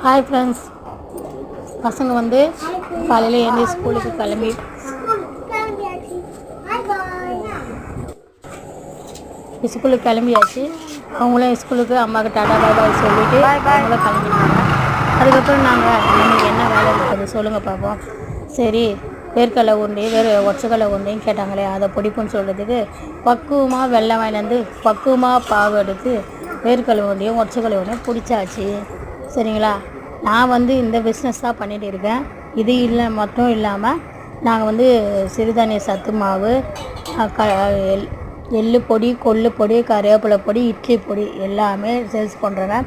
Hi friends, பசங்க வந்து காலையில் எழுந்து ஸ்கூலுக்கு கிளம்பியாச்சு. அவங்களும் ஸ்கூலுக்கு அம்மாவுக்கு டாடா பாய் பாய் சொல்லிவிட்டு அவங்களும் கிளம்பிட்டாங்க. அதுக்கப்புறம் நாங்கள் இன்றைக்கி என்ன வேலை இருக்குது சொல்லுங்கள் பார்ப்போம். சரி, வேர்க்கடலை உருண்டையும் ஒற்றைக்கடலை உருண்டையும் கேட்டாங்களே, அதை பிடிப்புன்னு சொல்கிறதுக்கு பக்குவமாக வெள்ளை வாங்கிலேருந்து பக்குவமாக பாகு எடுத்து வேர்க்கடலை உருண்டையும் ஒற்றைக்கடலை உருண்டையும் பிடிச்சாச்சு. சரிங்களா? நான் வந்து இந்த பிஸ்னஸ் தான் பண்ணிகிட்டு இருக்கேன். இது மட்டும் இல்லாமல் நாங்கள் வந்து சிறுதானிய சத்து மாவு, எள்ளு பொடி, கொள்ளு பொடி, கருவேப்பிலை பொடி, இட்லி பொடி எல்லாமே சேல்ஸ் பண்ணுறேங்க.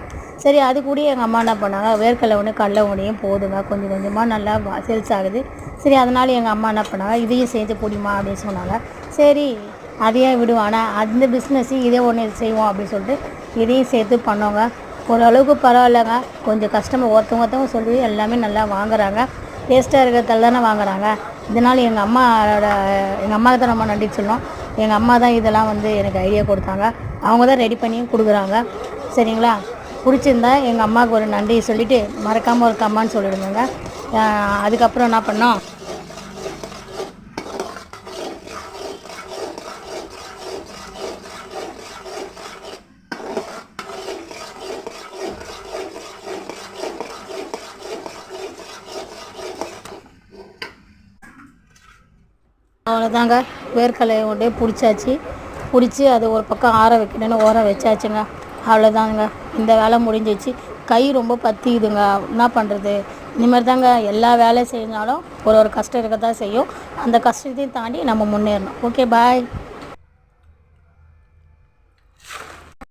சரி, அது கூட எங்கள் அம்மா என்ன பண்ணாங்க, வேர்க்கடலை ஒன்று கடலை ஒன்றையும் போதுங்க, கொஞ்சம் கொஞ்சமாக நல்லா சேல்ஸ் ஆகுது. சரி, அதனால் எங்கள் அம்மா என்ன பண்ணாங்க, இதையும் சேர்த்து பொடிமா அப்படின்னு சொன்னாங்க. சரி, அதையே விடுவானா, அந்த பிஸ்னஸையும் இதே ஒன்று செய்வோம் அப்படின்னு சொல்லிட்டு இதையும் சேர்த்து பண்ணோங்க. ஓரளவுக்கு பரவாயில்லைங்க. கொஞ்சம் கஸ்டமர் ஒருத்தவங்க சொல்லி எல்லாமே நல்லா வாங்குறாங்க. டேஸ்ட்டாக இருக்கிறதால தானே வாங்குறாங்க. இதனால் எங்கள் அம்மாவுக்கு தான் ரொம்ப நன்றி சொல்லணும். எங்கள் அம்மா தான் இதெல்லாம் வந்து எனக்கு ஐடியா கொடுத்தாங்க. அவங்க தான் ரெடி பண்ணியும் கொடுக்குறாங்க. சரிங்களா? பிடிச்சிருந்தா எங்கள் அம்மாவுக்கு ஒரு நன்றி சொல்லிவிட்டு மறக்காமல் ஒரு கம்மான்னு சொல்லிவிடுங்க. அதுக்கப்புறம் என்ன பண்ணோம், அவ்வளோதாங்க. வேர்க்கடலை ஒன்றே பிடிச்சாச்சு. பிடிச்சி அது ஒரு பக்கம் ஆற வைக்கணுன்னு ஓர வச்சாச்சுங்க. அவ்வளோதாங்க, இந்த வேலை முடிஞ்சிச்சு. கை ரொம்ப பற்றிக்குதுங்க, என்ன பண்ணுறது? இனிமேல் தாங்க எல்லா வேலையும் செஞ்சாலும் ஒரு கஷ்டம் இருக்க தான் செய்யும். அந்த கஷ்டத்தையும் தாண்டி நம்ம முன்னேறணும். ஓகே, பாய்.